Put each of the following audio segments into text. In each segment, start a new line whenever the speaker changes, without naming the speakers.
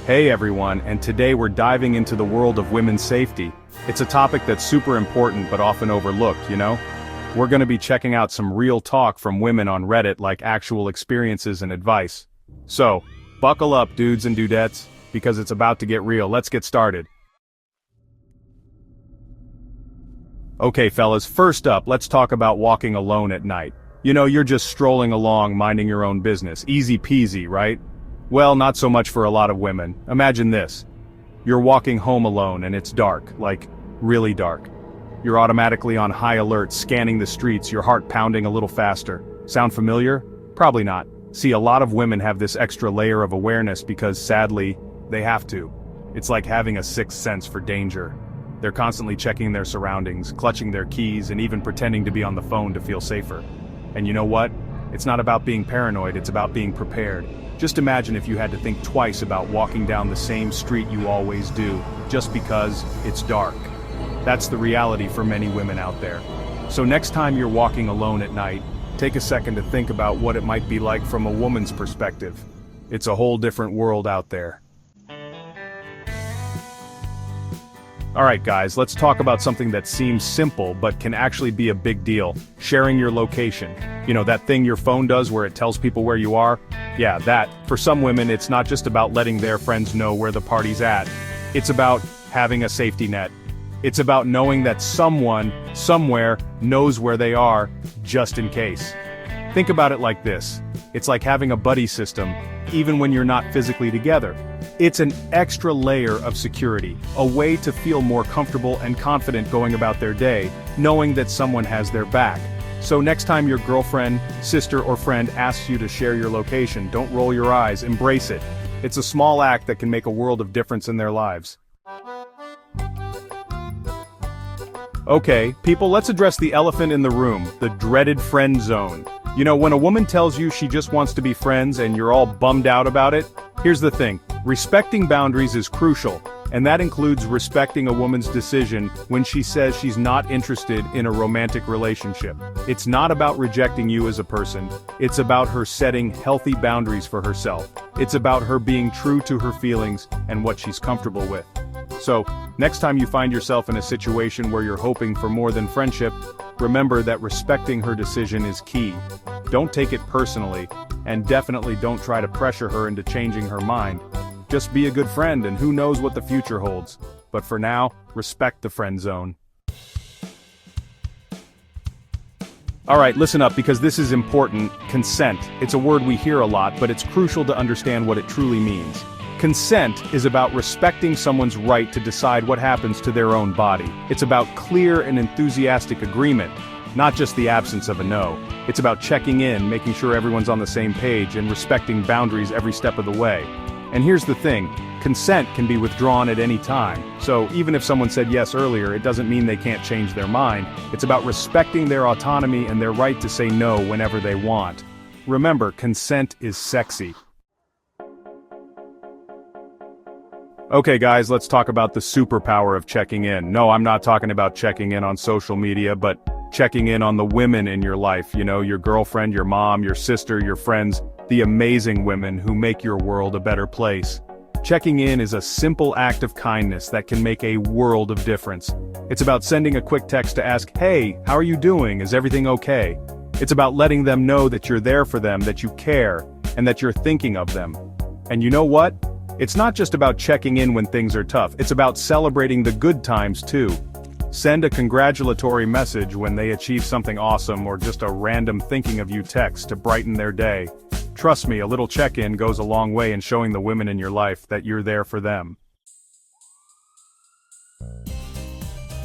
Hey everyone, and today we're diving into the world of women's safety. It's a topic that's super important but often overlooked, you know? We're gonna be checking out some real talk from women on Reddit, like actual experiences and advice. So, buckle up dudes and dudettes, because it's about to get real. Let's get started. Okay fellas, first up, let's talk about walking alone at night. You know, you're just strolling along minding your own business. Easy peasy, right? Well, not so much for a lot of women. Imagine this. You're walking home alone and it's dark, like, really dark. You're automatically on high alert, scanning the streets, your heart pounding a little faster. Sound familiar? Probably not. See, a lot of women have this extra layer of awareness because, sadly, they have to. It's like having a sixth sense for danger. They're constantly checking their surroundings, clutching their keys, and even pretending to be on the phone to feel safer. And you know what? It's not about being paranoid, it's about being prepared. Just imagine if you had to think twice about walking down the same street you always do, just because it's dark. That's the reality for many women out there. So next time you're walking alone at night, take a second to think about what it might be like from a woman's perspective. It's a whole different world out there. Alright guys, let's talk about something that seems simple but can actually be a big deal. Sharing your location. You know, that thing your phone does where it tells people where you are? Yeah, that. For some women, it's not just about letting their friends know where the party's at. It's about having a safety net. It's about knowing that someone, somewhere, knows where they are, just in case. Think about it like this. It's like having a buddy system, even when you're not physically together. It's an extra layer of security, a way to feel more comfortable and confident going about their day, knowing that someone has their back. So next time your girlfriend, sister, or friend asks you to share your location, don't roll your eyes, embrace it. It's a small act that can make a world of difference in their lives. Okay, people, let's address the elephant in the room, the dreaded friend zone. You know, when a woman tells you she just wants to be friends and you're all bummed out about it, here's the thing. Respecting boundaries is crucial, and that includes respecting a woman's decision when she says she's not interested in a romantic relationship. It's not about rejecting you as a person, it's about her setting healthy boundaries for herself. It's about her being true to her feelings and what she's comfortable with. So, next time you find yourself in a situation where you're hoping for more than friendship, remember that respecting her decision is key. Don't take it personally, and definitely don't try to pressure her into changing her mind. Just be a good friend and who knows what the future holds. But for now, respect the friend zone. Alright, listen up because this is important. Consent. It's a word we hear a lot, but it's crucial to understand what it truly means. Consent is about respecting someone's right to decide what happens to their own body. It's about clear and enthusiastic agreement, not just the absence of a no. It's about checking in, making sure everyone's on the same page, and respecting boundaries every step of the way. And here's the thing, consent can be withdrawn at any time. So even if someone said yes earlier, it doesn't mean they can't change their mind. It's about respecting their autonomy and their right to say no whenever they want. Remember, consent is sexy. Okay guys, let's talk about the superpower of checking in. No, I'm not talking about checking in on social media, but checking in on the women in your life. You know, your girlfriend, your mom, your sister, your friends, the amazing women who make your world a better place. Checking in is a simple act of kindness that can make a world of difference. It's about sending a quick text to ask, hey, how are you doing? Is everything okay? It's about letting them know that you're there for them, that you care, and that you're thinking of them. And you know what? It's not just about checking in when things are tough, it's about celebrating the good times too. Send a congratulatory message when they achieve something awesome or just a random thinking of you text to brighten their day. Trust me, a little check-in goes a long way in showing the women in your life that you're there for them.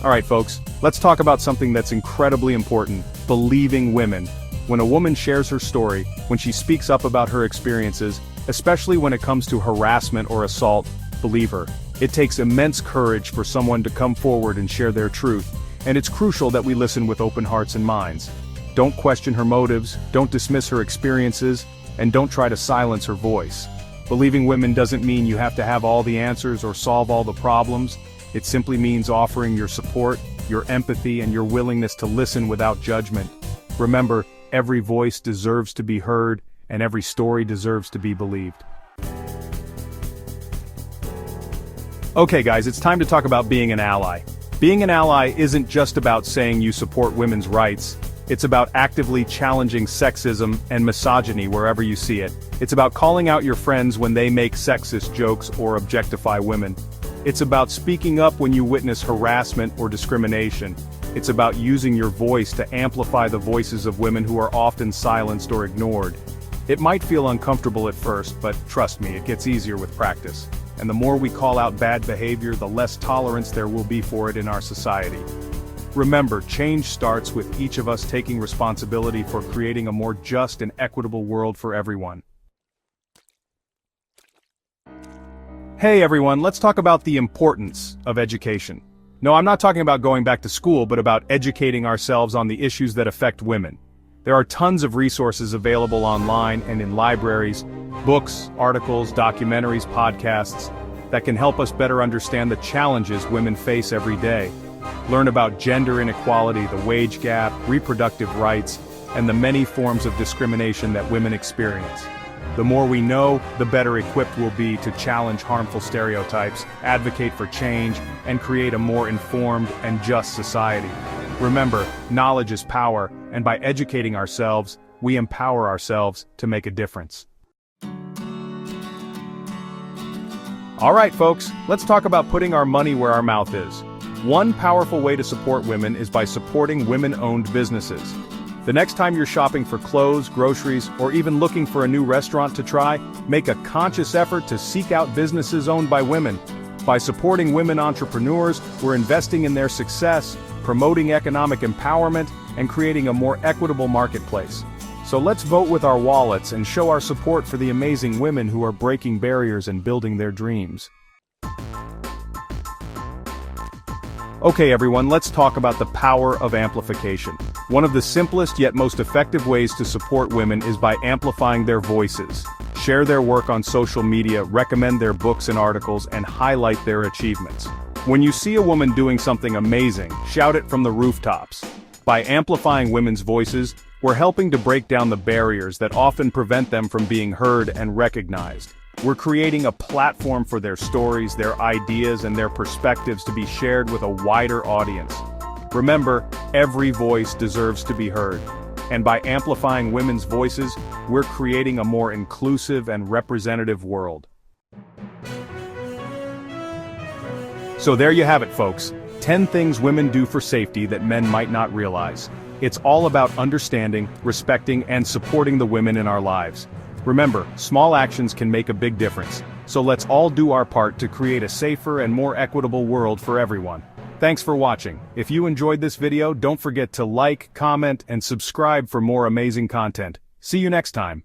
Alright folks, let's talk about something that's incredibly important, believing women. When a woman shares her story, when she speaks up about her experiences, especially when it comes to harassment or assault, believe her. It takes immense courage for someone to come forward and share their truth, and it's crucial that we listen with open hearts and minds. Don't question her motives, don't dismiss her experiences, and don't try to silence her voice. Believing women doesn't mean you have to have all the answers or solve all the problems. It simply means offering your support, your empathy, and your willingness to listen without judgment. Remember, every voice deserves to be heard, and every story deserves to be believed. Okay guys, it's time to talk about being an ally. Being an ally isn't just about saying you support women's rights. It's about actively challenging sexism and misogyny wherever you see it. It's about calling out your friends when they make sexist jokes or objectify women. It's about speaking up when you witness harassment or discrimination. It's about using your voice to amplify the voices of women who are often silenced or ignored. It might feel uncomfortable at first, but trust me, it gets easier with practice. And the more we call out bad behavior, the less tolerance there will be for it in our society. Remember, change starts with each of us taking responsibility for creating a more just and equitable world for everyone. Hey everyone, let's talk about the importance of education. No, I'm not talking about going back to school, but about educating ourselves on the issues that affect women. There are tons of resources available online and in libraries, books, articles, documentaries, podcasts, that can help us better understand the challenges women face every day. Learn about gender inequality, the wage gap, reproductive rights, and the many forms of discrimination that women experience. The more we know, the better equipped we'll be to challenge harmful stereotypes, advocate for change, and create a more informed and just society. Remember, knowledge is power, and by educating ourselves, we empower ourselves to make a difference. Alright folks, let's talk about putting our money where our mouth is. One powerful way to support women is by supporting women-owned businesses. The next time you're shopping for clothes, groceries, or even looking for a new restaurant to try, make a conscious effort to seek out businesses owned by women. By supporting women entrepreneurs, we're investing in their success, promoting economic empowerment, and creating a more equitable marketplace. So let's vote with our wallets and show our support for the amazing women who are breaking barriers and building their dreams. Okay everyone, let's talk about the power of amplification. One of the simplest yet most effective ways to support women is by amplifying their voices. Share their work on social media, recommend their books and articles, and highlight their achievements. When you see a woman doing something amazing, shout it from the rooftops. By amplifying women's voices, we're helping to break down the barriers that often prevent them from being heard and recognized. We're creating a platform for their stories, their ideas, and their perspectives to be shared with a wider audience. Remember, every voice deserves to be heard. And by amplifying women's voices, we're creating a more inclusive and representative world. So there you have it, folks. 10 things women do for safety that men might not realize. It's all about understanding, respecting, and supporting the women in our lives. Remember, small actions can make a big difference, so let's all do our part to create a safer and more equitable world for everyone. Thanks for watching. If you enjoyed this video, don't forget to like, comment, and subscribe for more amazing content. See you next time.